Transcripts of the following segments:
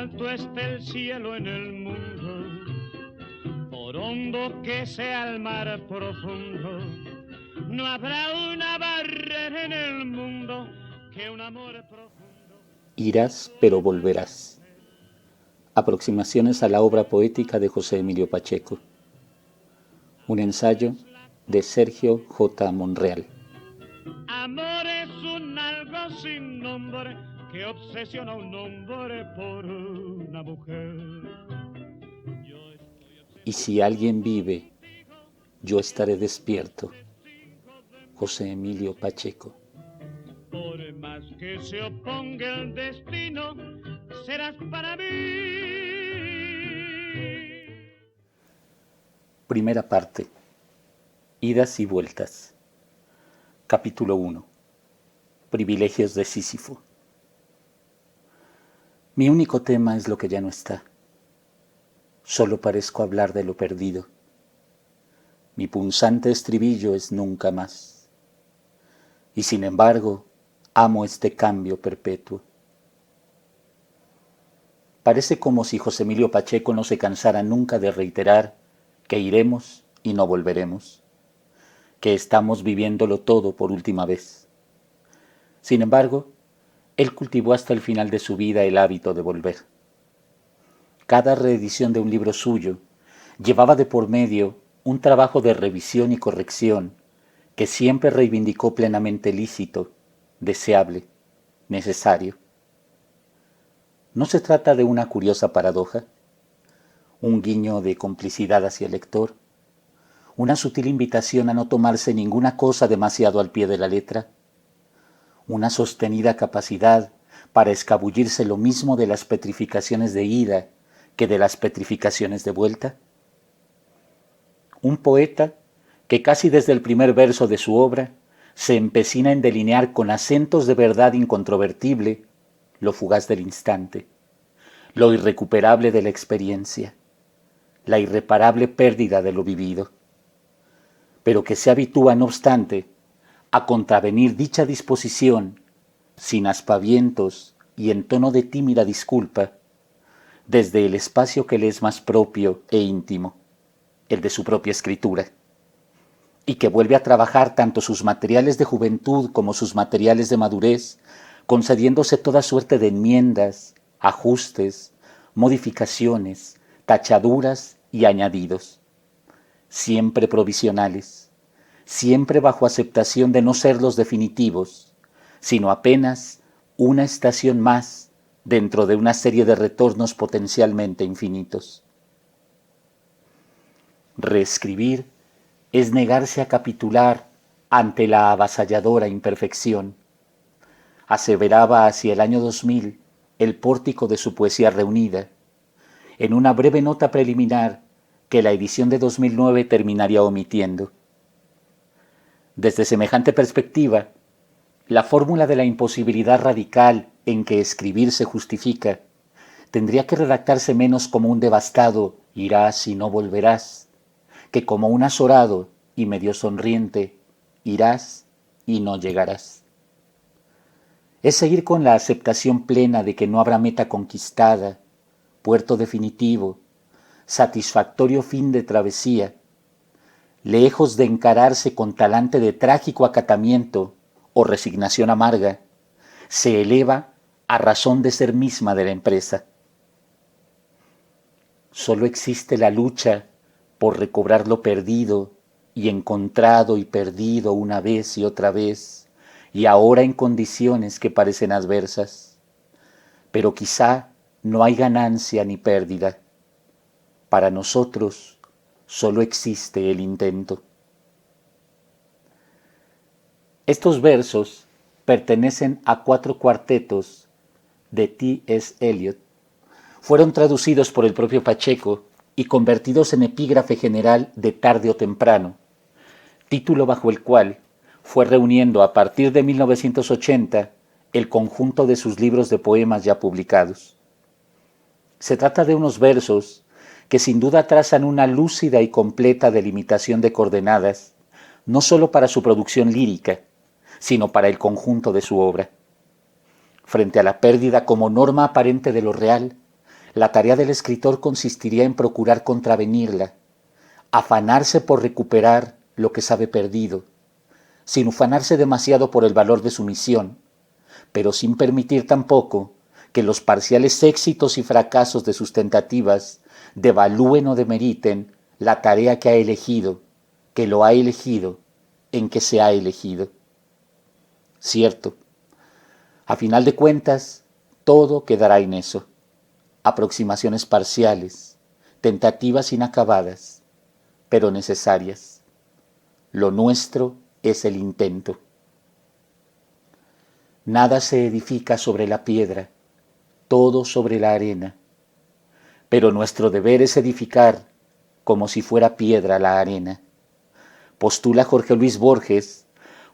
alto esté el cielo en el mundo, por hondo que sea el mar profundo, no habrá una barrera en el mundo que un amor profundo. Irás, pero volverás. Aproximaciones a la obra poética de José Emilio Pacheco. Un ensayo de Sergio J. Monreal. Amor es un algo sin nombre que obsesiona a un hombre por una mujer. Y si alguien vive, yo estaré despierto. José Emilio Pacheco. Por más que se oponga el destino, serás para mí. Primera parte. Idas y vueltas. Capítulo 1. Privilegios de Sísifo. Mi único tema es lo que ya no está. Solo parezco hablar de lo perdido. Mi punzante estribillo es nunca más. Y sin embargo, amo este cambio perpetuo. Parece como si José Emilio Pacheco no se cansara nunca de reiterar que iremos y no volveremos, que estamos viviéndolo todo por última vez. Sin embargo, él cultivó hasta el final de su vida el hábito de volver. Cada reedición de un libro suyo llevaba de por medio un trabajo de revisión y corrección que siempre reivindicó plenamente lícito, deseable, necesario. ¿No se trata de una curiosa paradoja? Un guiño de complicidad hacia el lector, una sutil invitación a no tomarse ninguna cosa demasiado al pie de la letra, una sostenida capacidad para escabullirse lo mismo de las petrificaciones de ida que de las petrificaciones de vuelta. Un poeta que casi desde el primer verso de su obra se empecina en delinear con acentos de verdad incontrovertible lo fugaz del instante, lo irrecuperable de la experiencia, la irreparable pérdida de lo vivido, pero que se habitúa, no obstante, a contravenir dicha disposición, sin aspavientos y en tono de tímida disculpa, desde el espacio que le es más propio e íntimo, el de su propia escritura, y que vuelve a trabajar tanto sus materiales de juventud como sus materiales de madurez, concediéndose toda suerte de enmiendas, ajustes, modificaciones, tachaduras y añadidos, siempre provisionales, siempre bajo aceptación de no ser los definitivos, sino apenas una estación más dentro de una serie de retornos potencialmente infinitos. Reescribir es negarse a capitular ante la avasalladora imperfección. Aseveraba hacia el año 2000 el pórtico de su poesía reunida, en una breve nota preliminar que la edición de 2009 terminaría omitiendo. Desde semejante perspectiva, la fórmula de la imposibilidad radical en que escribir se justifica tendría que redactarse menos como un devastado irás y no volverás, que como un azorado y medio sonriente irás y no llegarás. Es seguir con la aceptación plena de que no habrá meta conquistada, puerto definitivo, satisfactorio fin de travesía, lejos de encararse con talante de trágico acatamiento o resignación amarga, se eleva a razón de ser misma de la empresa. Solo existe la lucha por recobrar lo perdido y encontrado y perdido una vez y otra vez, y ahora en condiciones que parecen adversas. Pero quizá no hay ganancia ni pérdida. Para nosotros solo existe el intento. Estos versos pertenecen a 4 cuartetos de T.S. Eliot. Fueron traducidos por el propio Pacheco y convertidos en epígrafe general de Tarde o Temprano, título bajo el cual fue reuniendo a partir de 1980 el conjunto de sus libros de poemas ya publicados. Se trata de unos versos que sin duda trazan una lúcida y completa delimitación de coordenadas, no sólo para su producción lírica, sino para el conjunto de su obra. Frente a la pérdida como norma aparente de lo real, La tarea del escritor consistiría en procurar contravenirla, afanarse por recuperar lo que sabe perdido, sin ufanarse demasiado por el valor de su misión, pero sin permitir tampoco que los parciales éxitos y fracasos de sus tentativas devalúen o demeriten la tarea que ha elegido, que lo ha elegido, en que se ha elegido. Cierto, a final de cuentas, todo quedará en eso. Aproximaciones parciales, tentativas inacabadas, pero necesarias. Lo nuestro es el intento. Nada se edifica sobre la piedra, todo sobre la arena, pero nuestro deber es edificar como si fuera piedra la arena. Postula Jorge Luis Borges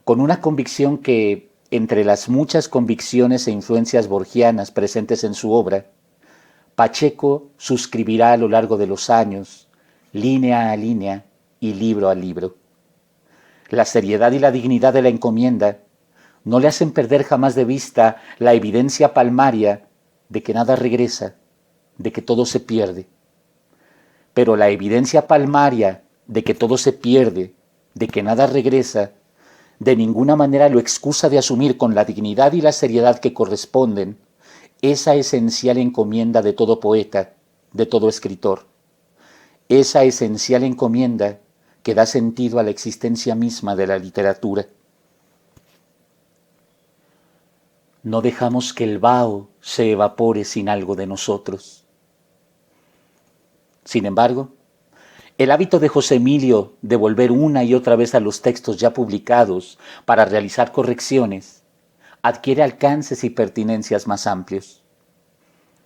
con una convicción que, entre las muchas convicciones e influencias borgianas presentes en su obra, Pacheco suscribirá a lo largo de los años, línea a línea y libro a libro. La seriedad y la dignidad de la encomienda no le hacen perder jamás de vista la evidencia palmaria de que nada regresa, de que todo se pierde. Pero la evidencia palmaria de que todo se pierde, de que nada regresa, de ninguna manera lo excusa de asumir con la dignidad y la seriedad que corresponden esa esencial encomienda de todo poeta, de todo escritor, esa esencial encomienda que da sentido a la existencia misma de la literatura. No dejamos que el vaho se evapore sin algo de nosotros. Sin embargo, el hábito de José Emilio de volver una y otra vez a los textos ya publicados para realizar correcciones adquiere alcances y pertinencias más amplios.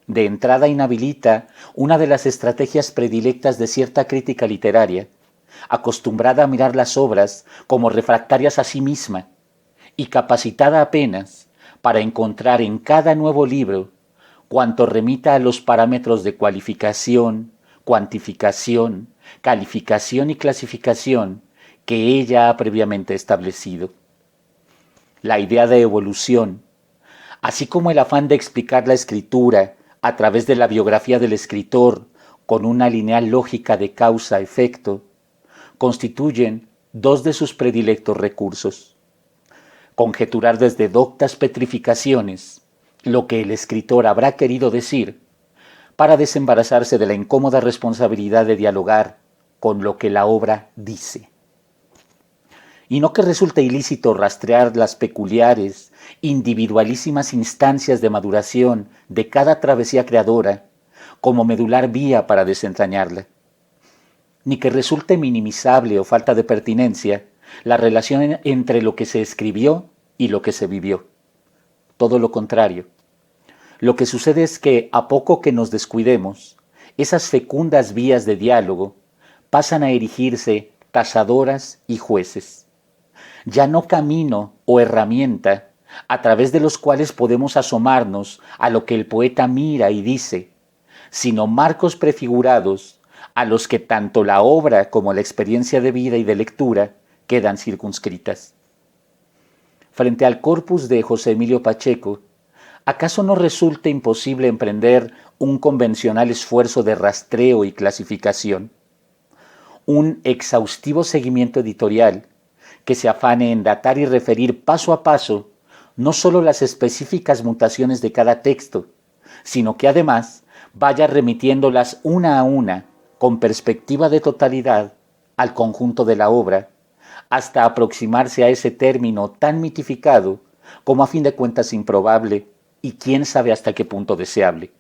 De entrada inhabilita una de las estrategias predilectas de cierta crítica literaria, acostumbrada a mirar las obras como refractarias a sí misma y capacitada apenas para encontrar en cada nuevo libro cuanto remita a los parámetros de cualificación, cuantificación, calificación y clasificación que ella ha previamente establecido. La idea de evolución, así como el afán de explicar la escritura a través de la biografía del escritor con una lineal lógica de causa-efecto, constituyen dos de sus predilectos recursos. Conjeturar desde doctas petrificaciones lo que el escritor habrá querido decir para desembarazarse de la incómoda responsabilidad de dialogar con lo que la obra dice. Y no que resulte ilícito rastrear las peculiares, individualísimas instancias de maduración de cada travesía creadora como medular vía para desentrañarla, ni que resulte minimizable o falta de pertinencia la relación entre lo que se escribió y lo que se vivió. Todo lo contrario. Lo que sucede es que, a poco que nos descuidemos, esas fecundas vías de diálogo pasan a erigirse tasadoras y jueces. Ya no camino o herramienta a través de los cuales podemos asomarnos a lo que el poeta mira y dice, sino marcos prefigurados a los que tanto la obra como la experiencia de vida y de lectura quedan circunscritas. Frente al corpus de José Emilio Pacheco, ¿acaso no resulta imposible emprender un convencional esfuerzo de rastreo y clasificación? Un exhaustivo seguimiento editorial que se afane en datar y referir paso a paso no solo las específicas mutaciones de cada texto, sino que además vaya remitiéndolas una a una, con perspectiva de totalidad, al conjunto de la obra, hasta aproximarse a ese término tan mitificado como a fin de cuentas improbable y quién sabe hasta qué punto deseable,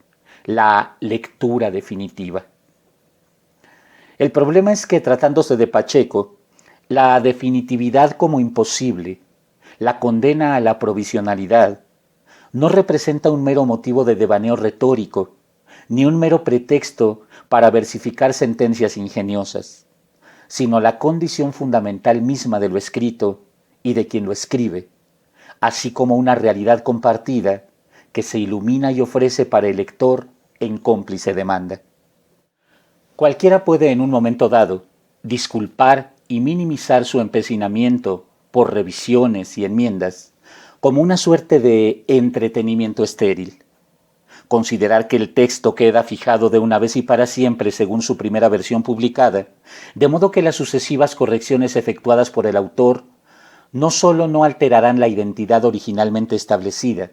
la lectura definitiva. El problema es que, tratándose de Pacheco, la definitividad como imposible, la condena a la provisionalidad, no representa un mero motivo de devaneo retórico, ni un mero pretexto para versificar sentencias ingeniosas, sino la condición fundamental misma de lo escrito y de quien lo escribe, así como una realidad compartida que se ilumina y ofrece para el lector en cómplice demanda. Cualquiera puede en un momento dado disculpar y minimizar su empecinamiento por revisiones y enmiendas como una suerte de entretenimiento estéril, considerar que el texto queda fijado de una vez y para siempre según su primera versión publicada, de modo que las sucesivas correcciones efectuadas por el autor no sólo no alterarán la identidad originalmente establecida,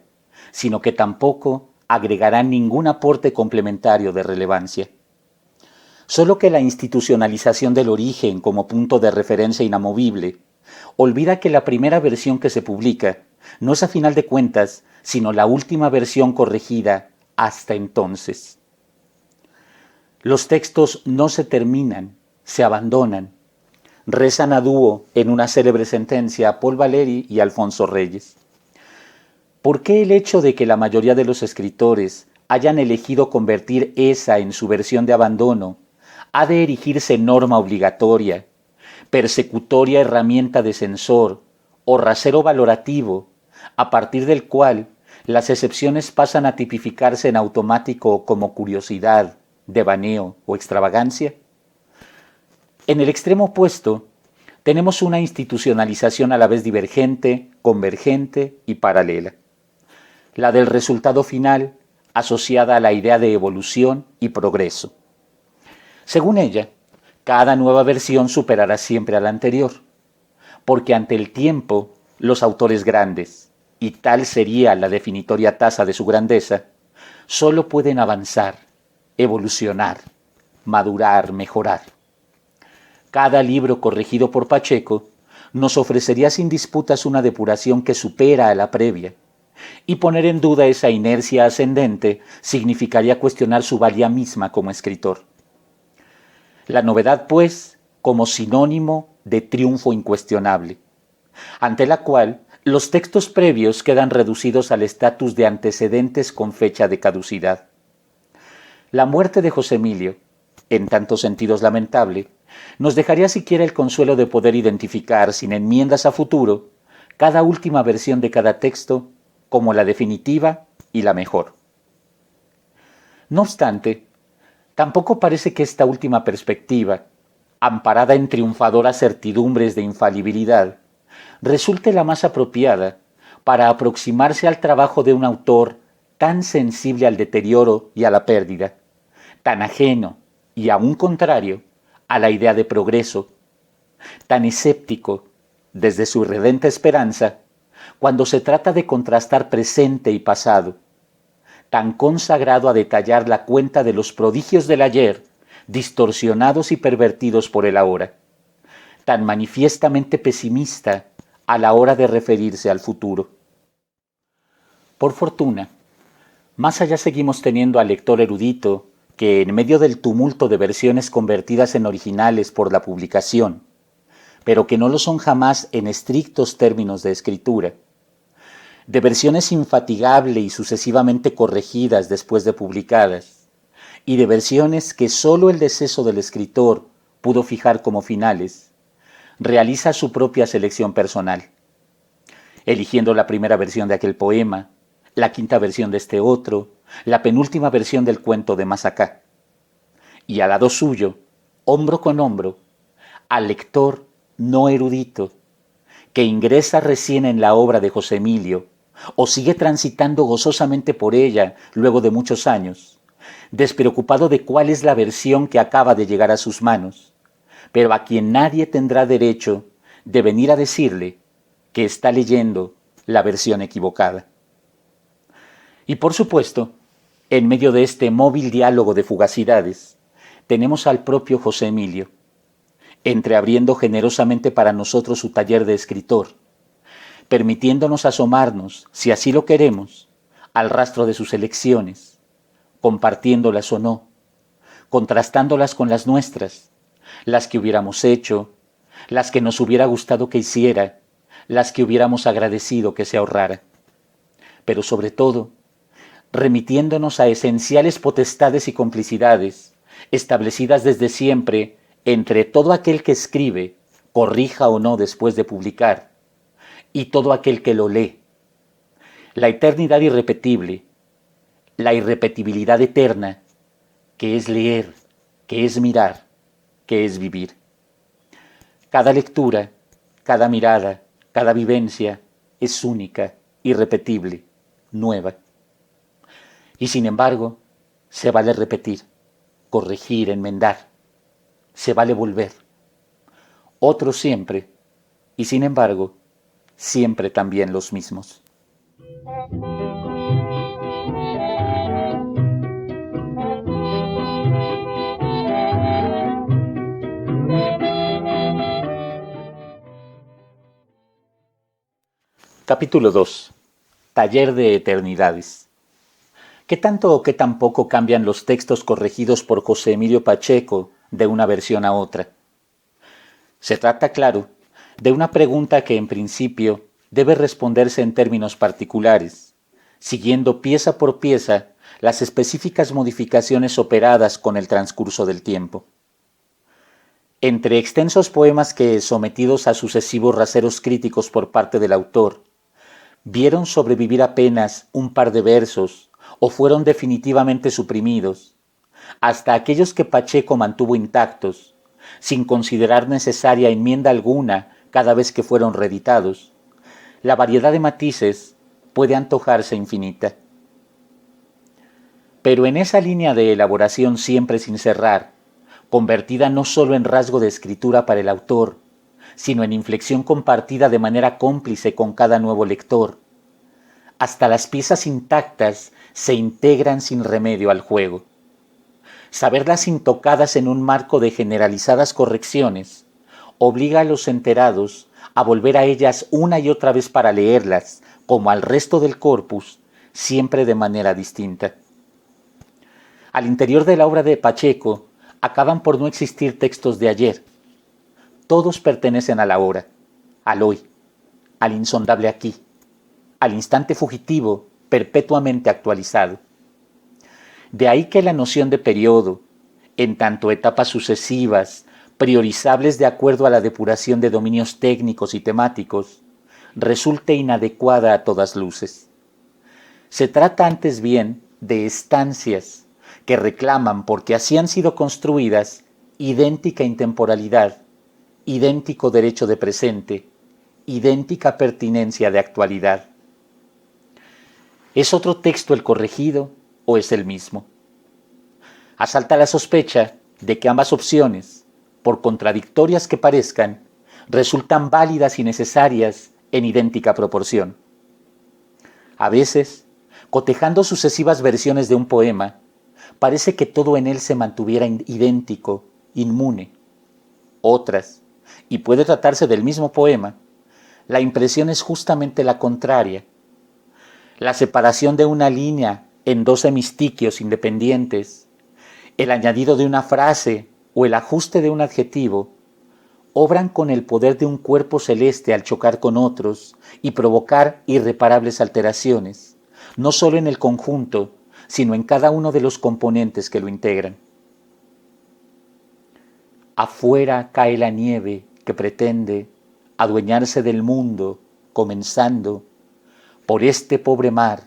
sino que tampoco agregarán ningún aporte complementario de relevancia. Solo que la institucionalización del origen como punto de referencia inamovible olvida que la primera versión que se publica no es a final de cuentas sino la última versión corregida hasta entonces. Los textos no se terminan, se abandonan. Rezan a dúo en una célebre sentencia Paul Valéry y Alfonso Reyes. ¿Por qué el hecho de que la mayoría de los escritores hayan elegido convertir esa en su versión de abandono ha de erigirse norma obligatoria, persecutoria herramienta de censor o rasero valorativo, a partir del cual las excepciones pasan a tipificarse en automático como curiosidad, devaneo o extravagancia? En el extremo opuesto, tenemos una institucionalización a la vez divergente, convergente y paralela. La del resultado final, asociada a la idea de evolución y progreso. Según ella, cada nueva versión superará siempre a la anterior, porque ante el tiempo, los autores grandes, y tal sería la definitoria tasa de su grandeza, solo pueden avanzar, evolucionar, madurar, mejorar. Cada libro corregido por Pacheco nos ofrecería sin disputas una depuración que supera a la previa, y poner en duda esa inercia ascendente significaría cuestionar su valía misma como escritor. La novedad, pues, como sinónimo de triunfo incuestionable, ante la cual los textos previos quedan reducidos al estatus de antecedentes con fecha de caducidad. La muerte de José Emilio, en tantos sentidos lamentable, nos dejaría siquiera el consuelo de poder identificar, sin enmiendas a futuro, cada última versión de cada texto como la definitiva y la mejor. No obstante, tampoco parece que esta última perspectiva, amparada en triunfadoras certidumbres de infalibilidad, resulte la más apropiada para aproximarse al trabajo de un autor tan sensible al deterioro y a la pérdida, tan ajeno y aún contrario a la idea de progreso, tan escéptico desde su irredenta esperanza cuando se trata de contrastar presente y pasado, tan consagrado a detallar la cuenta de los prodigios del ayer, distorsionados y pervertidos por el ahora, tan manifiestamente pesimista a la hora de referirse al futuro. Por fortuna, más allá seguimos teniendo al lector erudito que, en medio del tumulto de versiones convertidas en originales por la publicación, pero que no lo son jamás en estrictos términos de escritura, de versiones infatigable y sucesivamente corregidas después de publicadas, y de versiones que sólo el deceso del escritor pudo fijar como finales, realiza su propia selección personal, eligiendo la primera versión de aquel poema, la quinta versión de este otro, la penúltima versión del cuento de más acá. Y al lado suyo, hombro con hombro, al lector no erudito, que ingresa recién en la obra de José Emilio, o sigue transitando gozosamente por ella luego de muchos años, despreocupado de cuál es la versión que acaba de llegar a sus manos, pero a quien nadie tendrá derecho de venir a decirle que está leyendo la versión equivocada. Y por supuesto, en medio de este móvil diálogo de fugacidades, tenemos al propio José Emilio, entreabriendo generosamente para nosotros su taller de escritor, permitiéndonos asomarnos, si así lo queremos, al rastro de sus elecciones, compartiéndolas o no, contrastándolas con las nuestras, las que hubiéramos hecho, las que nos hubiera gustado que hiciera, las que hubiéramos agradecido que se ahorrara. Pero sobre todo, remitiéndonos a esenciales potestades y complicidades, establecidas desde siempre entre todo aquel que escribe, corrija o no después de publicar, y todo aquel que lo lee. La eternidad irrepetible, la irrepetibilidad eterna, que es leer, que es mirar, que es vivir. Cada lectura, cada mirada, cada vivencia es única, irrepetible, nueva. Y sin embargo, se vale repetir, corregir, enmendar. Se vale volver. Otros siempre, y sin embargo, siempre también los mismos. Capítulo 2. Taller de Eternidades. ¿Qué tanto o qué tan poco cambian los textos corregidos por José Emilio Pacheco de una versión a otra? Se trata, claro, de una pregunta que en principio debe responderse en términos particulares, siguiendo pieza por pieza las específicas modificaciones operadas con el transcurso del tiempo. Entre extensos poemas que, sometidos a sucesivos raseros críticos por parte del autor, vieron sobrevivir apenas un par de versos o fueron definitivamente suprimidos, hasta aquellos que Pacheco mantuvo intactos, sin considerar necesaria enmienda alguna cada vez que fueron reeditados, la variedad de matices puede antojarse infinita. Pero en esa línea de elaboración siempre sin cerrar, convertida no solo en rasgo de escritura para el autor, sino en inflexión compartida de manera cómplice con cada nuevo lector, hasta las piezas intactas se integran sin remedio al juego. Saberlas intocadas en un marco de generalizadas correcciones obliga a los enterados a volver a ellas una y otra vez para leerlas, como al resto del corpus, siempre de manera distinta. Al interior de la obra de Pacheco acaban por no existir textos de ayer. Todos pertenecen a la hora, al hoy, al insondable aquí, al instante fugitivo perpetuamente actualizado. De ahí que la noción de periodo, en tanto etapas sucesivas, priorizables de acuerdo a la depuración de dominios técnicos y temáticos, resulte inadecuada a todas luces. Se trata antes bien de estancias que reclaman, porque así han sido construidas, idéntica intemporalidad, idéntico derecho de presente, idéntica pertinencia de actualidad. ¿Es otro texto el corregido o es el mismo? Asalta la sospecha de que ambas opciones, por contradictorias que parezcan, resultan válidas y necesarias en idéntica proporción. A veces, cotejando sucesivas versiones de un poema, parece que todo en él se mantuviera idéntico, inmune. Otras, y puede tratarse del mismo poema, la impresión es justamente la contraria. La separación de una línea en dos hemistiquios independientes, el añadido de una frase o el ajuste de un adjetivo, obran con el poder de un cuerpo celeste al chocar con otros y provocar irreparables alteraciones, no solo en el conjunto, sino en cada uno de los componentes que lo integran. Afuera cae la nieve que pretende adueñarse del mundo, comenzando por este pobre mar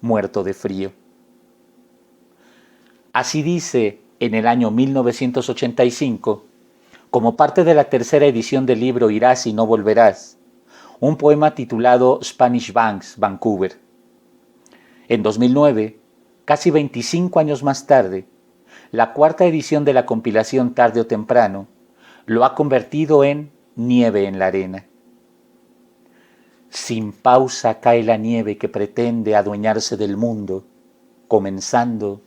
muerto de frío. Así dice en el año 1985, como parte de la tercera edición del libro Irás y no volverás, un poema titulado Spanish Banks, Vancouver. En 2009, casi 25 años más tarde, la cuarta edición de la compilación Tarde o Temprano lo ha convertido en Nieve en la arena. Sin pausa cae la nieve que pretende adueñarse del mundo, comenzando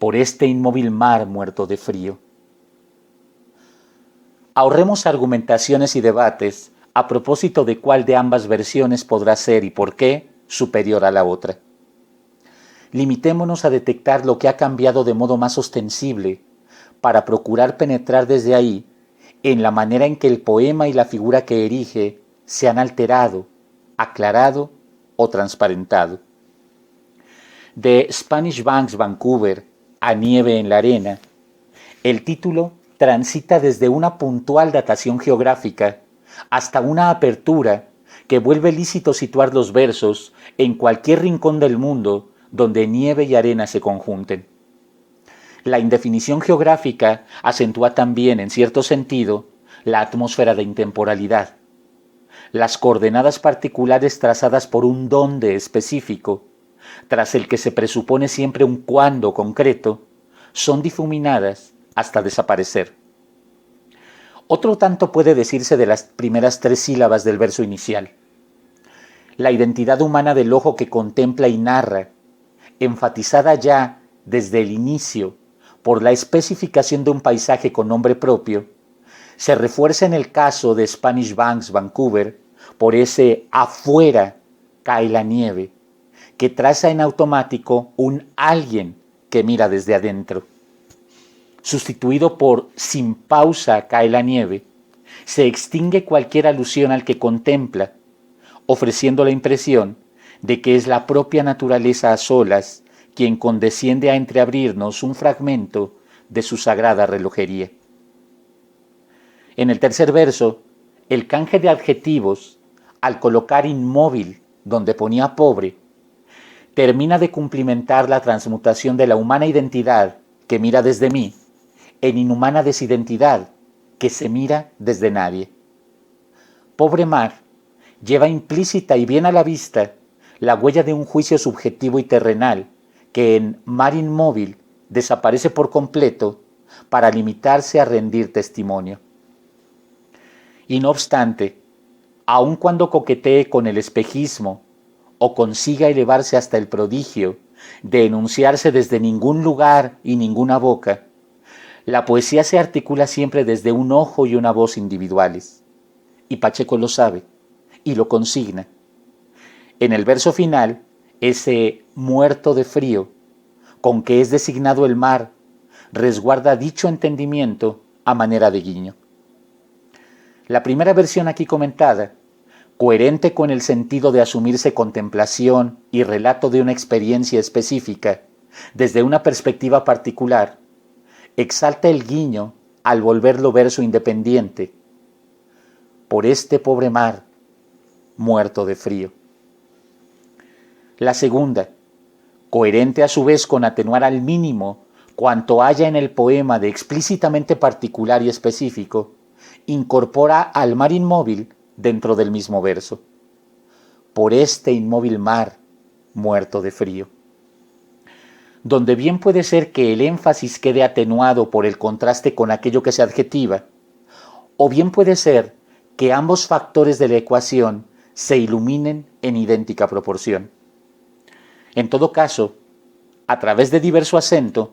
por este inmóvil mar muerto de frío. Ahorremos argumentaciones y debates a propósito de cuál de ambas versiones podrá ser y por qué superior a la otra. Limitémonos a detectar lo que ha cambiado de modo más ostensible para procurar penetrar desde ahí en la manera en que el poema y la figura que erige se han alterado, aclarado o transparentado. De Spanish Banks, Vancouver a Nieve en la arena, el título transita desde una puntual datación geográfica hasta una apertura que vuelve lícito situar los versos en cualquier rincón del mundo donde nieve y arena se conjunten. La indefinición geográfica acentúa también, en cierto sentido, la atmósfera de intemporalidad. Las coordenadas particulares trazadas por un dónde específico tras el que se presupone siempre un cuándo concreto, son difuminadas hasta desaparecer. Otro tanto puede decirse de las primeras 3 sílabas del verso inicial. La identidad humana del ojo que contempla y narra, enfatizada ya desde el inicio por la especificación de un paisaje con nombre propio, se refuerza en el caso de Spanish Banks, Vancouver, por ese afuera cae la nieve, que traza en automático un alguien que mira desde adentro. Sustituido por sin pausa cae la nieve, se extingue cualquier alusión al que contempla, ofreciendo la impresión de que es la propia naturaleza a solas quien condesciende a entreabrirnos un fragmento de su sagrada relojería. En el tercer verso, el canje de adjetivos, al colocar inmóvil donde ponía pobre, termina de cumplimentar la transmutación de la humana identidad que mira desde mí en inhumana desidentidad que se mira desde nadie. Pobre mar lleva implícita y bien a la vista la huella de un juicio subjetivo y terrenal que en mar inmóvil desaparece por completo para limitarse a rendir testimonio. Y no obstante, aun cuando coquetee con el espejismo o consiga elevarse hasta el prodigio de enunciarse desde ningún lugar y ninguna boca, la poesía se articula siempre desde un ojo y una voz individuales. Y Pacheco lo sabe y lo consigna. En el verso final, ese muerto de frío, con que es designado el mar, resguarda dicho entendimiento a manera de guiño. La primera versión aquí comentada, coherente con el sentido de asumirse contemplación y relato de una experiencia específica desde una perspectiva particular, exalta el guiño al volverlo verso independiente. Por este pobre mar, muerto de frío. La segunda, coherente a su vez con atenuar al mínimo cuanto haya en el poema de explícitamente particular y específico, incorpora al mar inmóvil dentro del mismo verso. Por este inmóvil mar, muerto de frío. Donde bien puede ser que el énfasis quede atenuado por el contraste con aquello que se adjetiva, o bien puede ser que ambos factores de la ecuación se iluminen en idéntica proporción. En todo caso, a través de diverso acento,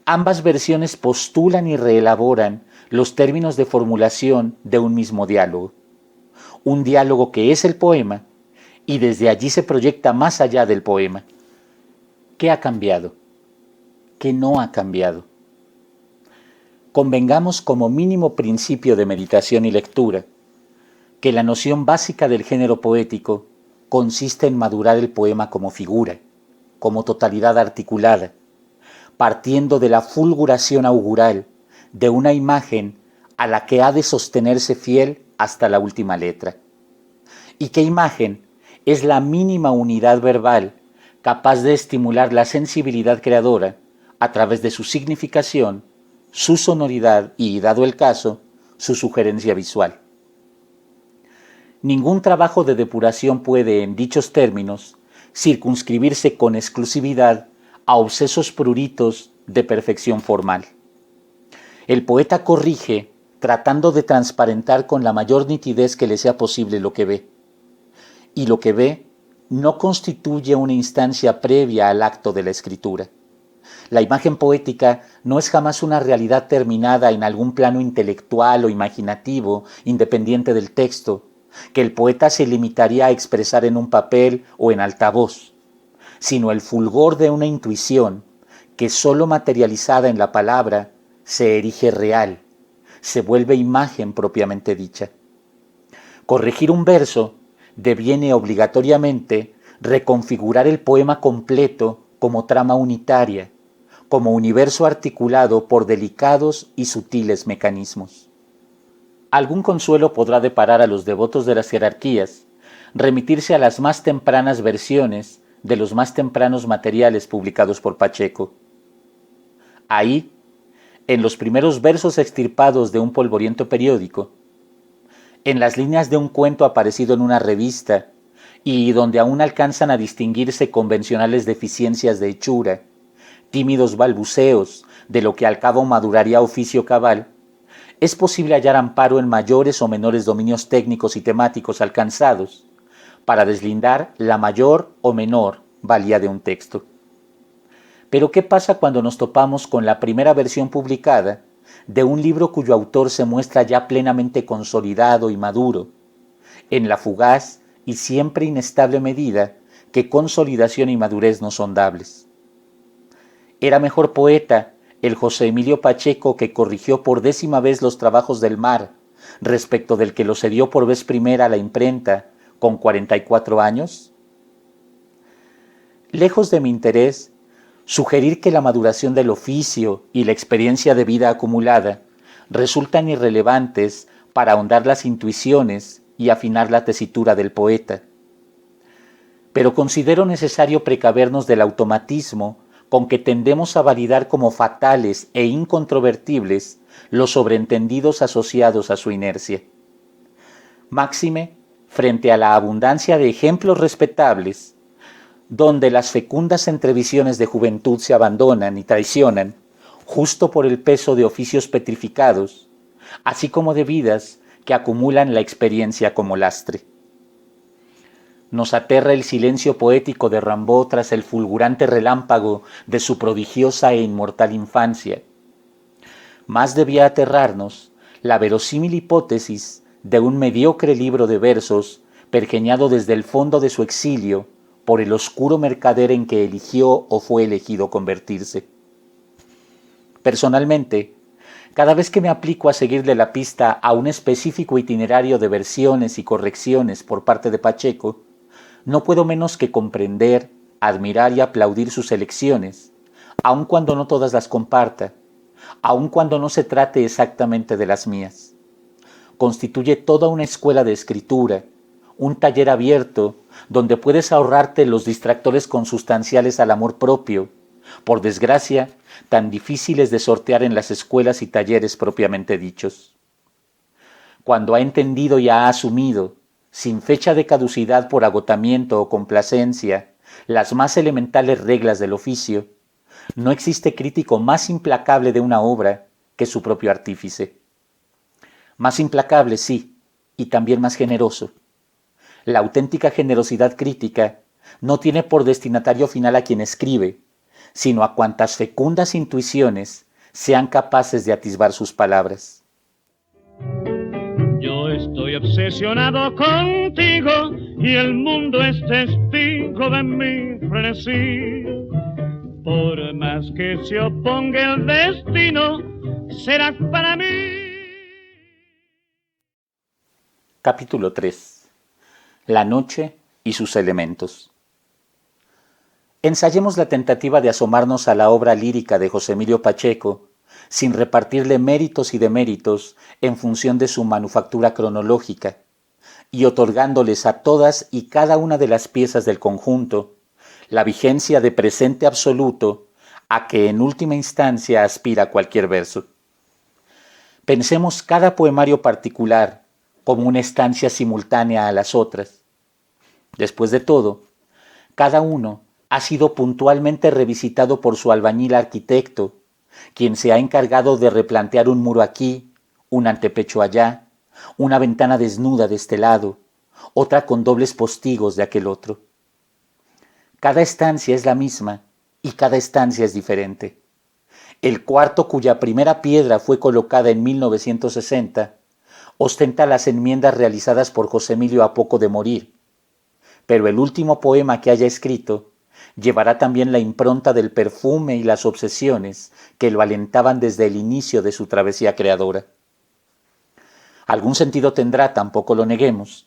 ambas versiones postulan y reelaboran los términos de formulación de un mismo diálogo. Un diálogo que es el poema y desde allí se proyecta más allá del poema. ¿Qué ha cambiado? ¿Qué no ha cambiado? Convengamos como mínimo principio de meditación y lectura que la noción básica del género poético consiste en madurar el poema como figura, como totalidad articulada, partiendo de la fulguración augural de una imagen a la que ha de sostenerse fiel hasta la última letra. ¿Y qué imagen es la mínima unidad verbal capaz de estimular la sensibilidad creadora a través de su significación, su sonoridad y, dado el caso, su sugerencia visual? Ningún trabajo de depuración puede, en dichos términos, circunscribirse con exclusividad a obsesos pruritos de perfección formal. El poeta corrige tratando de transparentar con la mayor nitidez que le sea posible lo que ve. Y lo que ve no constituye una instancia previa al acto de la escritura. La imagen poética no es jamás una realidad terminada en algún plano intelectual o imaginativo independiente del texto, que el poeta se limitaría a expresar en un papel o en altavoz, sino el fulgor de una intuición que sólo materializada en la palabra se erige real, se vuelve imagen propiamente dicha. Corregir un verso deviene obligatoriamente reconfigurar el poema completo como trama unitaria, como universo articulado por delicados y sutiles mecanismos. Algún consuelo podrá deparar a los devotos de las jerarquías remitirse a las más tempranas versiones de los más tempranos materiales publicados por Pacheco. Ahí, en los primeros versos extirpados de un polvoriento periódico, en las líneas de un cuento aparecido en una revista y donde aún alcanzan a distinguirse convencionales deficiencias de hechura, tímidos balbuceos de lo que al cabo maduraría oficio cabal, es posible hallar amparo en mayores o menores dominios técnicos y temáticos alcanzados, para deslindar la mayor o menor valía de un texto. Pero ¿qué pasa cuando nos topamos con la primera versión publicada de un libro cuyo autor se muestra ya plenamente consolidado y maduro, en la fugaz y siempre inestable medida que consolidación y madurez no son dables? Era mejor poeta el José Emilio Pacheco que corrigió por 10ª vez los trabajos del mar, respecto del que los cedió por vez primera a la imprenta con 44 años? Lejos de mi interés, sugerir que la maduración del oficio y la experiencia de vida acumulada resultan irrelevantes para ahondar las intuiciones y afinar la tesitura del poeta. Pero considero necesario precavernos del automatismo con que tendemos a validar como fatales e incontrovertibles los sobreentendidos asociados a su inercia. Máxime frente a la abundancia de ejemplos respetables, donde las fecundas entrevisiones de juventud se abandonan y traicionan, justo por el peso de oficios petrificados, así como de vidas que acumulan la experiencia como lastre. Nos aterra el silencio poético de Rimbaud tras el fulgurante relámpago de su prodigiosa e inmortal infancia. Más debía aterrarnos la verosímil hipótesis de un mediocre libro de versos pergeñado desde el fondo de su exilio por el oscuro mercader en que eligió o fue elegido convertirse. Personalmente, cada vez que me aplico a seguirle la pista a un específico itinerario de versiones y correcciones por parte de Pacheco, no puedo menos que comprender, admirar y aplaudir sus elecciones, aun cuando no todas las comparta, aun cuando no se trate exactamente de las mías. Constituye toda una escuela de escritura, un taller abierto donde puedes ahorrarte los distractores consustanciales al amor propio, por desgracia, tan difíciles de sortear en las escuelas y talleres propiamente dichos. Cuando ha entendido y ha asumido, sin fecha de caducidad por agotamiento o complacencia, las más elementales reglas del oficio, no existe crítico más implacable de una obra que su propio artífice. Más implacable, sí, y también más generoso. La auténtica generosidad crítica no tiene por destinatario final a quien escribe, sino a cuantas fecundas intuiciones sean capaces de atisbar sus palabras. Yo estoy obsesionado contigo y el mundo es testigo de mi frenesí. Por más que se oponga el destino, serás para mí. Capítulo 3. La noche y sus elementos. Ensayemos la tentativa de asomarnos a la obra lírica de José Emilio Pacheco, sin repartirle méritos y deméritos en función de su manufactura cronológica, y otorgándoles a todas y cada una de las piezas del conjunto la vigencia de presente absoluto a que en última instancia aspira cualquier verso. Pensemos cada poemario particular como una estancia simultánea a las otras. Después de todo, cada uno ha sido puntualmente revisitado por su albañil arquitecto, quien se ha encargado de replantear un muro aquí, un antepecho allá, una ventana desnuda de este lado, otra con dobles postigos de aquel otro. Cada estancia es la misma y cada estancia es diferente. El cuarto, cuya primera piedra fue colocada en 1960, ostenta las enmiendas realizadas por José Emilio a poco de morir, pero el último poema que haya escrito llevará también la impronta del perfume y las obsesiones que lo alentaban desde el inicio de su travesía creadora. Algún sentido tendrá, tampoco lo neguemos,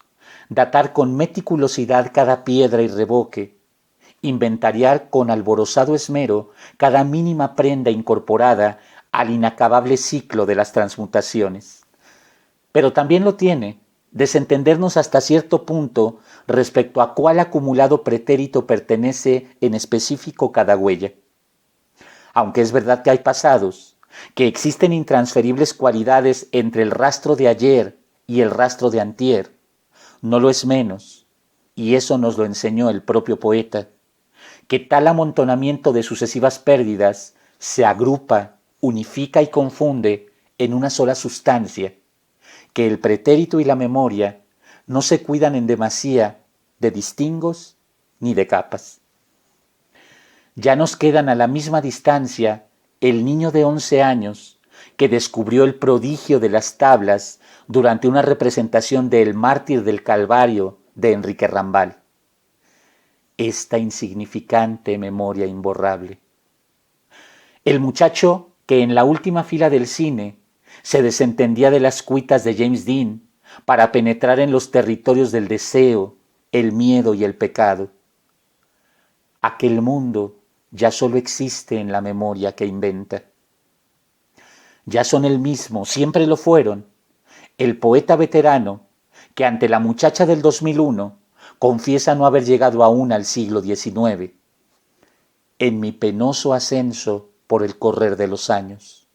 datar con meticulosidad cada piedra y revoque, inventariar con alborozado esmero cada mínima prenda incorporada al inacabable ciclo de las transmutaciones. Pero también lo tiene desentendernos hasta cierto punto respecto a cuál acumulado pretérito pertenece en específico cada huella. Aunque es verdad que hay pasados, que existen intransferibles cualidades entre el rastro de ayer y el rastro de antier, no lo es menos, y eso nos lo enseñó el propio poeta, que tal amontonamiento de sucesivas pérdidas se agrupa, unifica y confunde en una sola sustancia, que el pretérito y la memoria no se cuidan en demasía de distingos ni de capas. Ya nos quedan a la misma distancia el niño de 11 años que descubrió el prodigio de las tablas durante una representación de El mártir del Calvario de Enrique Rambal. Esta insignificante memoria imborrable. El muchacho que en la última fila del cine se desentendía de las cuitas de James Dean para penetrar en los territorios del deseo, el miedo y el pecado. Aquel mundo ya solo existe en la memoria que inventa. Ya son el mismo, siempre lo fueron, el poeta veterano que ante la muchacha del 2001 confiesa no haber llegado aún al siglo XIX, en mi penoso ascenso por el correr de los años.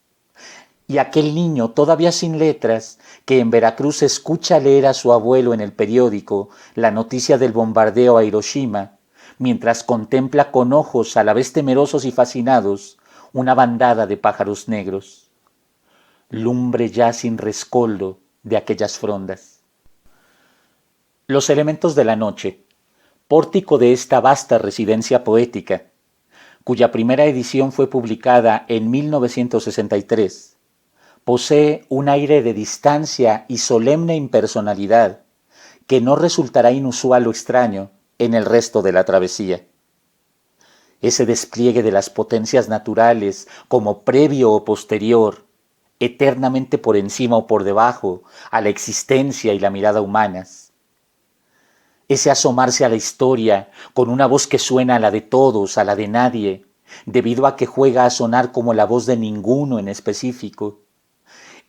Y aquel niño todavía sin letras que en Veracruz escucha leer a su abuelo en el periódico la noticia del bombardeo a Hiroshima, mientras contempla con ojos a la vez temerosos y fascinados una bandada de pájaros negros. Lumbre ya sin rescoldo de aquellas frondas. Los elementos de la noche, pórtico de esta vasta residencia poética, cuya primera edición fue publicada en 1963, posee un aire de distancia y solemne impersonalidad que no resultará inusual o extraño en el resto de la travesía. Ese despliegue de las potencias naturales como previo o posterior, eternamente por encima o por debajo a la existencia y la mirada humanas. Ese asomarse a la historia con una voz que suena a la de todos, a la de nadie, debido a que juega a sonar como la voz de ninguno en específico.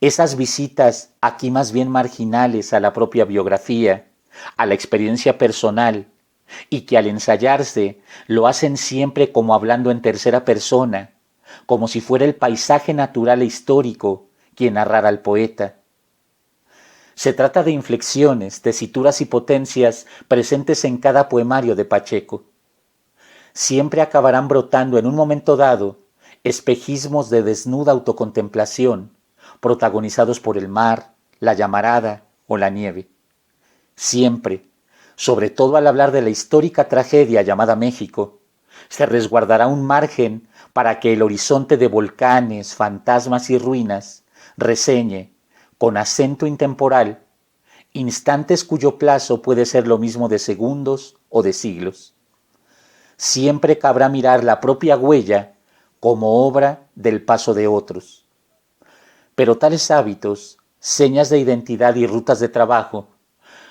Esas visitas, aquí más bien marginales, a la propia biografía, a la experiencia personal, y que al ensayarse lo hacen siempre como hablando en tercera persona, como si fuera el paisaje natural e histórico quien narrara al poeta. Se trata de inflexiones, tesituras y potencias presentes en cada poemario de Pacheco. Siempre acabarán brotando en un momento dado espejismos de desnuda autocontemplación, protagonizados por el mar, la llamarada o la nieve. Siempre, sobre todo al hablar de la histórica tragedia llamada México, se resguardará un margen para que el horizonte de volcanes, fantasmas y ruinas reseñe, con acento intemporal, instantes cuyo plazo puede ser lo mismo de segundos o de siglos. Siempre cabrá mirar la propia huella como obra del paso de otros. Pero tales hábitos, señas de identidad y rutas de trabajo,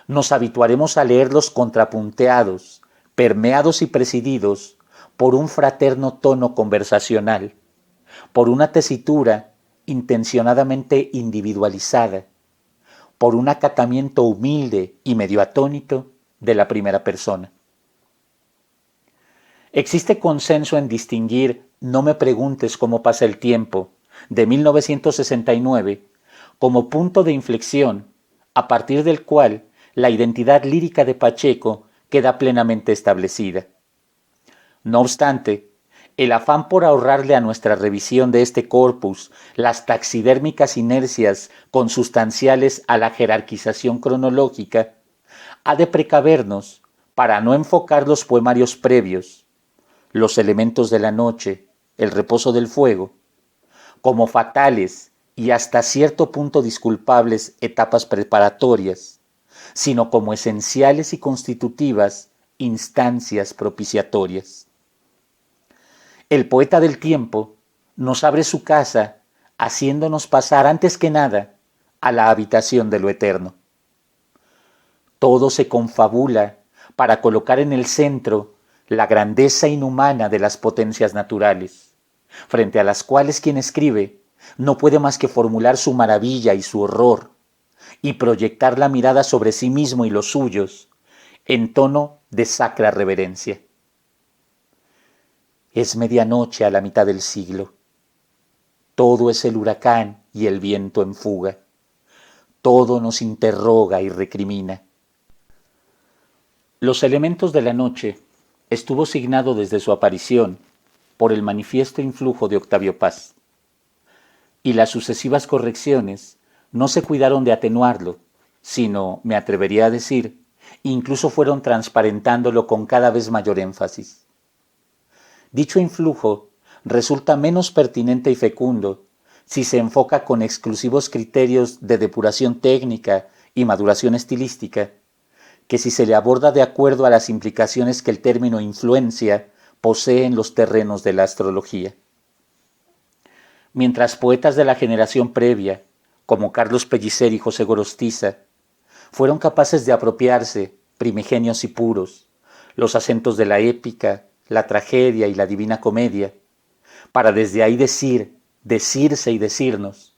nos habituaremos a leerlos contrapunteados, permeados y presididos por un fraterno tono conversacional, por una tesitura intencionadamente individualizada, por un acatamiento humilde y medio atónito de la primera persona. Existe consenso en distinguir No me preguntes cómo pasa el tiempo, de 1969, como punto de inflexión, a partir del cual la identidad lírica de Pacheco queda plenamente establecida. No obstante, el afán por ahorrarle a nuestra revisión de este corpus las taxidérmicas inercias consustanciales a la jerarquización cronológica, ha de precavernos para no enfocar los poemarios previos, los elementos de la noche, el reposo del fuego, como fatales y hasta cierto punto disculpables etapas preparatorias, sino como esenciales y constitutivas instancias propiciatorias. El poeta del tiempo nos abre su casa haciéndonos pasar antes que nada a la habitación de lo eterno. Todo se confabula para colocar en el centro la grandeza inhumana de las potencias naturales, frente a las cuales quien escribe no puede más que formular su maravilla y su horror, y proyectar la mirada sobre sí mismo y los suyos en tono de sacra reverencia. Es medianoche a la mitad del siglo. Todo es el huracán y el viento en fuga. Todo nos interroga y recrimina. Los elementos de la noche estuvo signado desde su aparición por el manifiesto influjo de Octavio Paz, y las sucesivas correcciones no se cuidaron de atenuarlo, sino, me atrevería a decir, incluso fueron transparentándolo con cada vez mayor énfasis. Dicho influjo resulta menos pertinente y fecundo si se enfoca con exclusivos criterios de depuración técnica y maduración estilística, que si se le aborda de acuerdo a las implicaciones que el término influencia posee en los terrenos de la astrología. Mientras poetas de la generación previa, como Carlos Pellicer y José Gorostiza, fueron capaces de apropiarse, primigenios y puros, los acentos de la épica, la tragedia y la divina comedia, para desde ahí decir, decirse y decirnos,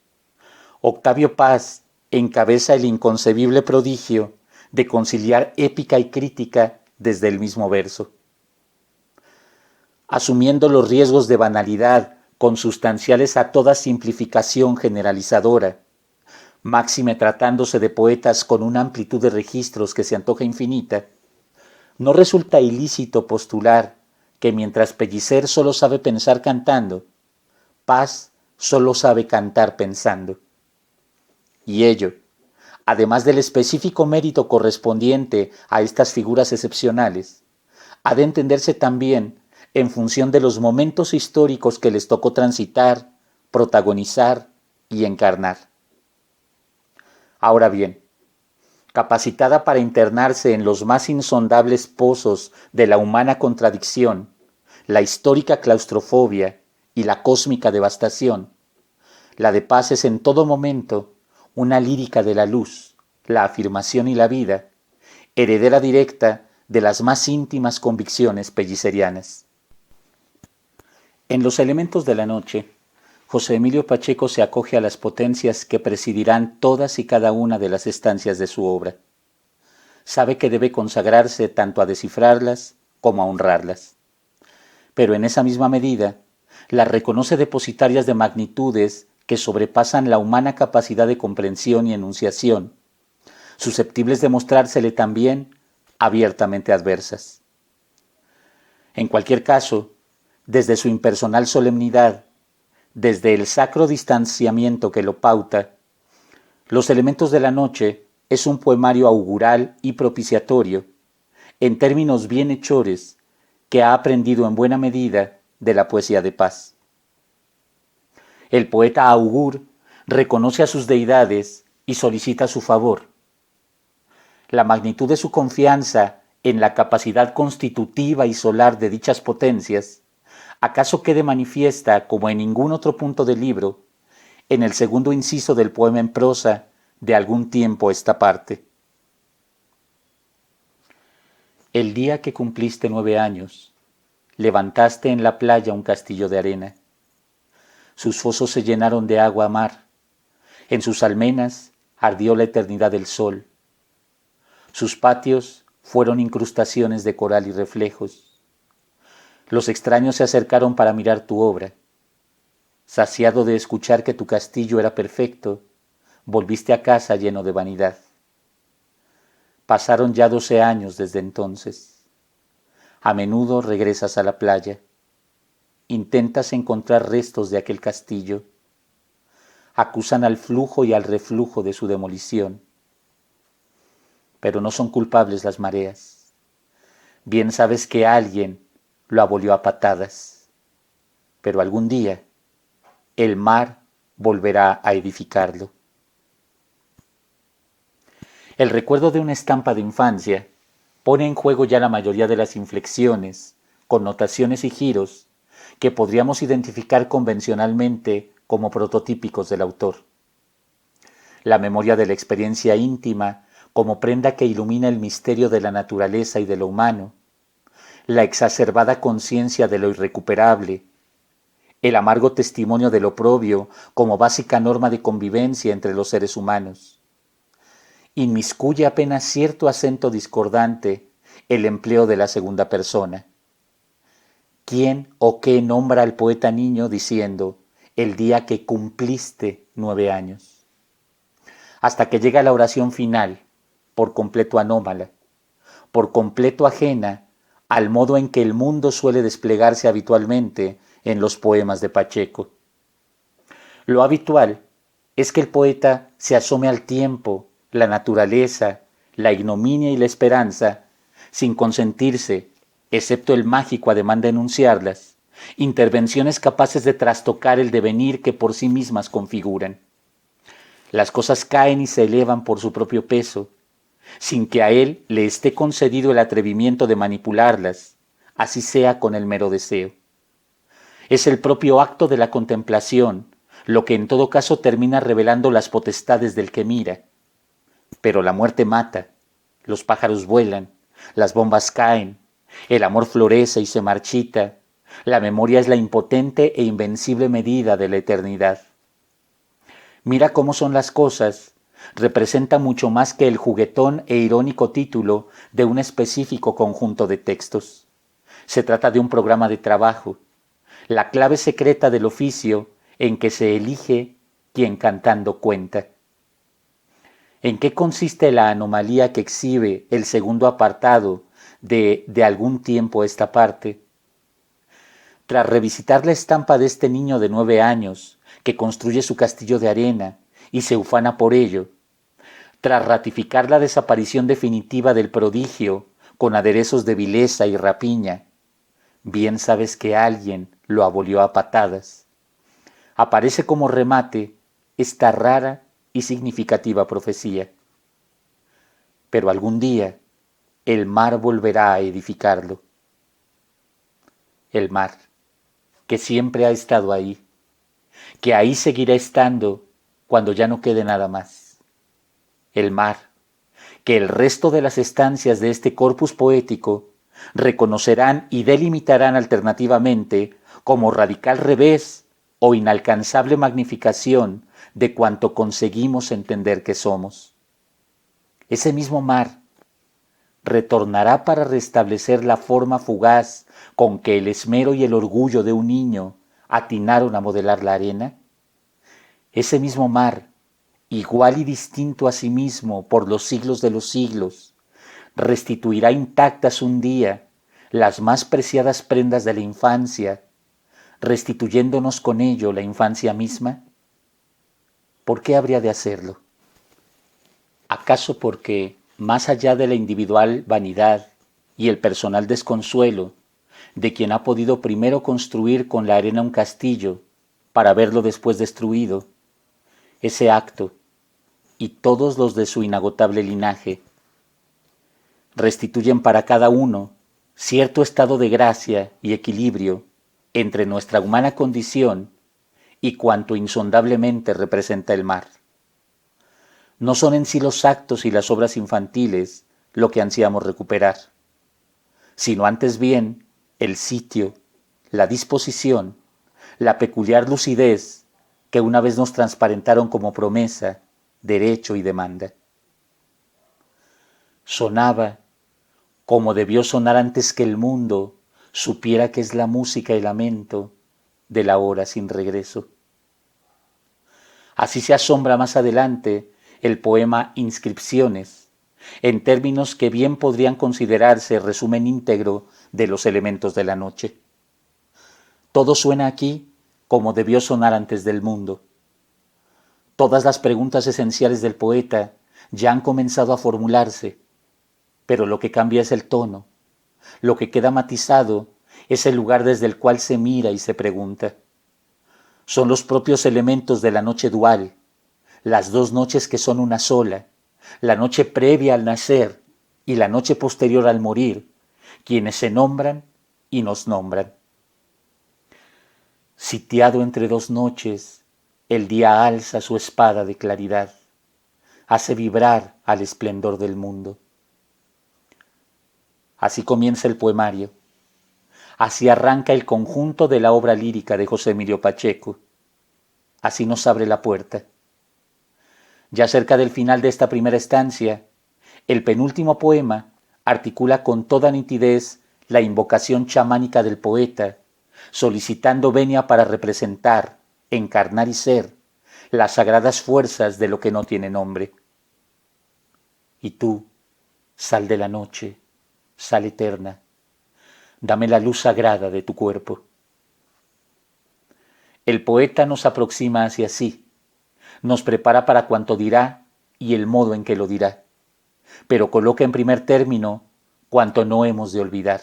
Octavio Paz encabeza el inconcebible prodigio de conciliar épica y crítica desde el mismo verso. Asumiendo los riesgos de banalidad consustanciales a toda simplificación generalizadora, máxime tratándose de poetas con una amplitud de registros que se antoja infinita, no resulta ilícito postular que mientras Pellicer solo sabe pensar cantando, Paz solo sabe cantar pensando. Y ello, además del específico mérito correspondiente a estas figuras excepcionales, ha de entenderse también en función de los momentos históricos que les tocó transitar, protagonizar y encarnar. Ahora bien, capacitada para internarse en los más insondables pozos de la humana contradicción, la histórica claustrofobia y la cósmica devastación, la de Paz es en todo momento una lírica de la luz, la afirmación y la vida, heredera directa de las más íntimas convicciones pellicerianas. En los elementos de la noche, José Emilio Pacheco se acoge a las potencias que presidirán todas y cada una de las estancias de su obra. Sabe que debe consagrarse tanto a descifrarlas como a honrarlas. Pero en esa misma medida, las reconoce depositarias de magnitudes que sobrepasan la humana capacidad de comprensión y enunciación, susceptibles de mostrársele también abiertamente adversas. En cualquier caso, desde su impersonal solemnidad, desde el sacro distanciamiento que lo pauta, Los elementos de la noche es un poemario augural y propiciatorio, en términos bienhechores, que ha aprendido en buena medida de la poesía de Paz. El poeta augur reconoce a sus deidades y solicita su favor. La magnitud de su confianza en la capacidad constitutiva y solar de dichas potencias, acaso quede manifiesta, como en ningún otro punto del libro, en el segundo inciso del poema en prosa de algún tiempo esta parte. El día que cumpliste 9 años, levantaste en la playa un castillo de arena. Sus fosos se llenaron de agua a mar, en sus almenas ardió la eternidad del sol. Sus patios fueron incrustaciones de coral y reflejos. Los extraños se acercaron para mirar tu obra. Saciado de escuchar que tu castillo era perfecto, volviste a casa lleno de vanidad. Pasaron ya 12 años desde entonces. A menudo regresas a la playa. Intentas encontrar restos de aquel castillo. Acusan al flujo y al reflujo de su demolición. Pero no son culpables las mareas. Bien sabes que alguien lo abolió a patadas. Pero algún día el mar volverá a edificarlo. El recuerdo de una estampa de infancia pone en juego ya la mayoría de las inflexiones, connotaciones y giros que podríamos identificar convencionalmente como prototípicos del autor. La memoria de la experiencia íntima como prenda que ilumina el misterio de la naturaleza y de lo humano, la exacerbada conciencia de lo irrecuperable, el amargo testimonio del oprobio como básica norma de convivencia entre los seres humanos. Inmiscuye apenas cierto acento discordante el empleo de la segunda persona. ¿Quién o qué nombra al poeta niño diciendo el día que cumpliste 9 años? Hasta que llega la oración final, por completo anómala, por completo ajena al modo en que el mundo suele desplegarse habitualmente en los poemas de Pacheco. Lo habitual es que el poeta se asome al tiempo, la naturaleza, la ignominia y la esperanza, sin consentirse, excepto el mágico ademán de enunciarlas, intervenciones capaces de trastocar el devenir que por sí mismas configuran. Las cosas caen y se elevan por su propio peso, sin que a él le esté concedido el atrevimiento de manipularlas, así sea con el mero deseo. Es el propio acto de la contemplación lo que en todo caso termina revelando las potestades del que mira. Pero la muerte mata, los pájaros vuelan, las bombas caen, el amor florece y se marchita, la memoria es la impotente e invencible medida de la eternidad. Mira cómo son las cosas, representa mucho más que el juguetón e irónico título de un específico conjunto de textos. Se trata de un programa de trabajo, la clave secreta del oficio en que se elige quien cantando cuenta. ¿En qué consiste la anomalía que exhibe el segundo apartado de algún tiempo esta parte? Tras revisitar la estampa de este niño de 9 años, que construye su castillo de arena y se ufana por ello, tras ratificar la desaparición definitiva del prodigio con aderezos de vileza y rapiña, bien sabes que alguien lo abolió a patadas. Aparece como remate esta rara y significativa profecía. Pero algún día el mar volverá a edificarlo. El mar, que siempre ha estado ahí, que ahí seguirá estando cuando ya no quede nada más. El mar, que el resto de las estancias de este corpus poético reconocerán y delimitarán alternativamente como radical revés o inalcanzable magnificación de cuanto conseguimos entender que somos. Ese mismo mar retornará para restablecer la forma fugaz con que el esmero y el orgullo de un niño atinaron a modelar la arena. Ese mismo mar, igual y distinto a sí mismo por los siglos de los siglos, restituirá intactas un día las más preciadas prendas de la infancia, restituyéndonos con ello la infancia misma. ¿Por qué habría de hacerlo? ¿Acaso porque, más allá de la individual vanidad y el personal desconsuelo de quien ha podido primero construir con la arena un castillo para verlo después destruido, ese acto y todos los de su inagotable linaje restituyen para cada uno cierto estado de gracia y equilibrio entre nuestra humana condición y cuanto insondablemente representa el mar? No son en sí los actos y las obras infantiles lo que ansiamos recuperar, sino antes bien el sitio, la disposición, la peculiar lucidez que una vez nos transparentaron como promesa, derecho y demanda. Sonaba como debió sonar antes que el mundo supiera que es la música y lamento de la hora sin regreso. Así se asombra más adelante el poema Inscripciones, en términos que bien podrían considerarse resumen íntegro de los elementos de la noche. Todo suena aquí como debió sonar antes del mundo. Todas las preguntas esenciales del poeta ya han comenzado a formularse, pero lo que cambia es el tono, lo que queda matizado es el lugar desde el cual se mira y se pregunta. Son los propios elementos de la noche dual, las dos noches que son una sola, la noche previa al nacer y la noche posterior al morir, quienes se nombran y nos nombran. Sitiado entre dos noches, el día alza su espada de claridad, hace vibrar al esplendor del mundo. Así comienza el poemario. Así arranca el conjunto de la obra lírica de José Emilio Pacheco. Así nos abre la puerta. Ya cerca del final de esta primera estancia, el penúltimo poema articula con toda nitidez la invocación chamánica del poeta, solicitando venia para representar, encarnar y ser las sagradas fuerzas de lo que no tiene nombre. Y tú, sal de la noche, sal eterna, dame la luz sagrada de tu cuerpo. El poeta nos aproxima hacia sí, nos prepara para cuanto dirá y el modo en que lo dirá, pero coloca en primer término cuanto no hemos de olvidar.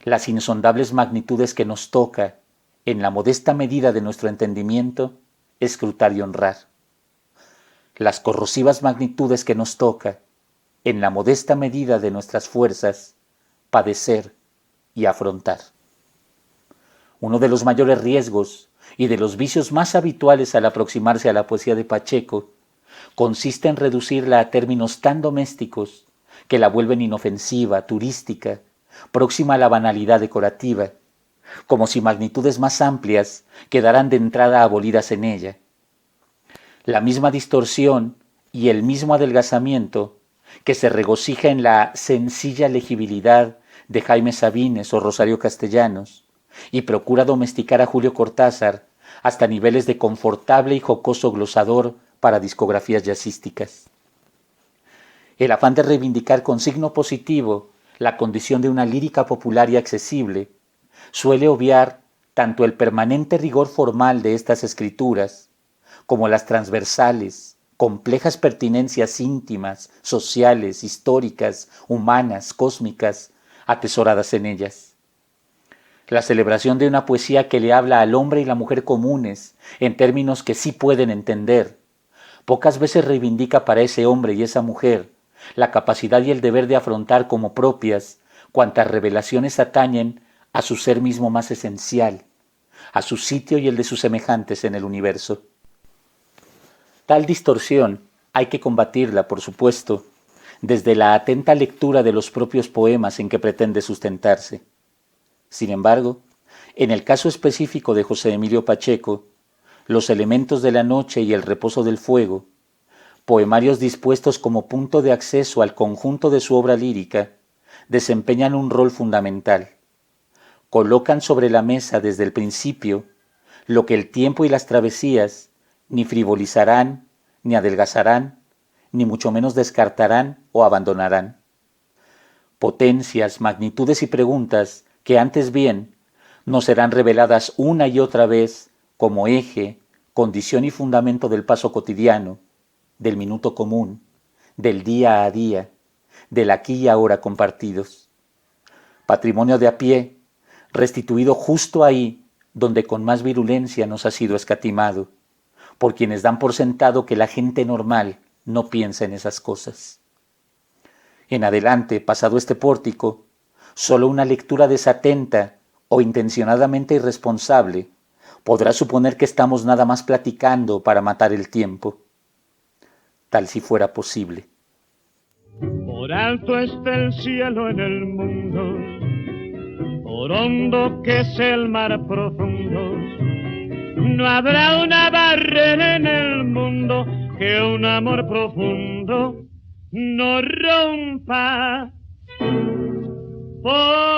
Las insondables magnitudes que nos toca, en la modesta medida de nuestro entendimiento, escrutar y honrar. Las corrosivas magnitudes que nos toca, en la modesta medida de nuestras fuerzas, padecer y afrontar. Uno de los mayores riesgos y de los vicios más habituales al aproximarse a la poesía de Pacheco consiste en reducirla a términos tan domésticos que la vuelven inofensiva, turística, próxima a la banalidad decorativa, como si magnitudes más amplias quedaran de entrada abolidas en ella. La misma distorsión y el mismo adelgazamiento que se regocija en la sencilla legibilidad de Jaime Sabines o Rosario Castellanos y procura domesticar a Julio Cortázar hasta niveles de confortable y jocoso glosador para discografías jazzísticas. El afán de reivindicar con signo positivo la condición de una lírica popular y accesible suele obviar tanto el permanente rigor formal de estas escrituras como las transversales, complejas pertinencias íntimas, sociales, históricas, humanas, cósmicas, atesoradas en ellas. La celebración de una poesía que le habla al hombre y la mujer comunes en términos que sí pueden entender, pocas veces reivindica para ese hombre y esa mujer la capacidad y el deber de afrontar como propias cuantas revelaciones atañen a su ser mismo más esencial, a su sitio y el de sus semejantes en el universo. Tal distorsión hay que combatirla, por supuesto, desde la atenta lectura de los propios poemas en que pretende sustentarse. Sin embargo, en el caso específico de José Emilio Pacheco, Los elementos de la noche y El reposo del fuego, poemarios dispuestos como punto de acceso al conjunto de su obra lírica, desempeñan un rol fundamental. Colocan sobre la mesa desde el principio lo que el tiempo y las travesías ni frivolizarán, ni adelgazarán, ni mucho menos descartarán o abandonarán. Potencias, magnitudes y preguntas que antes bien nos serán reveladas una y otra vez como eje, condición y fundamento del paso cotidiano, del minuto común, del día a día, del aquí y ahora compartidos. Patrimonio de a pie, restituido justo ahí donde con más virulencia nos ha sido escatimado, por quienes dan por sentado que la gente normal no piensa en esas cosas. En adelante, pasado este pórtico, solo una lectura desatenta o intencionadamente irresponsable podrá suponer que estamos nada más platicando para matar el tiempo. Tal si fuera posible. Por alto está el cielo en el mundo, por hondo que es el mar profundo, no habrá una barrera en el mundo que un amor profundo no rompa. Por